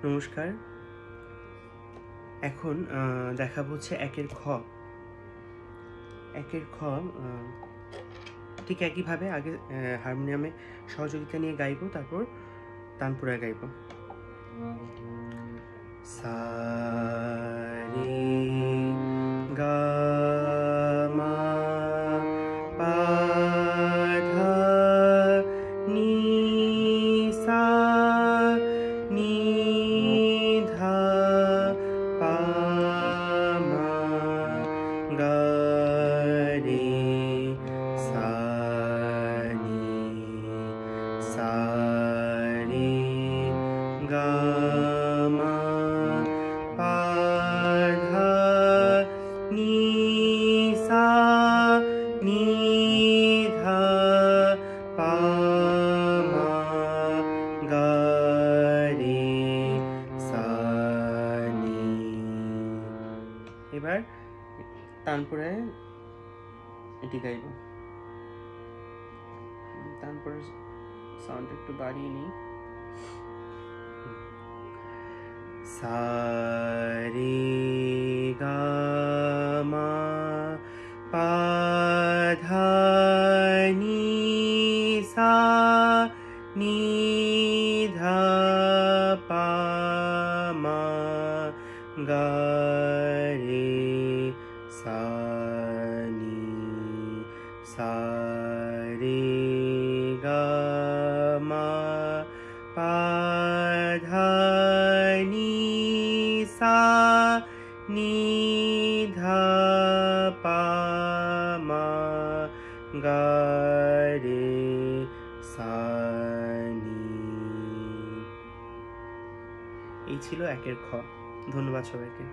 নমস্কার। এখন দেখাবো হচ্ছে একের খ। একের খ ঠিক একইভাবে আগে হারমোনিয়ামে সহযোগিতা নিয়ে গাইবো, তারপর তানপুরায় গাইবো। সা রে গা মা পা ধা নি সা নি ধা পা মা গা রে সা নি সা রে গা মা পা ধা নি সা নি ধা পা মা গা রে সা নি। এবার তানপুরে এটি গাইব। তানপুরের সাউন্ড একটু বাড়িয়ে নিই। সা রে গা মা পা ধা নি সা নি ধা পা মা গা রে সা নি সা রে গা মা পা ধা নি সা নি ধা পা মা গা রে সা নি। এই ছিল একের খ। ধন্যবাদ সবাইকে।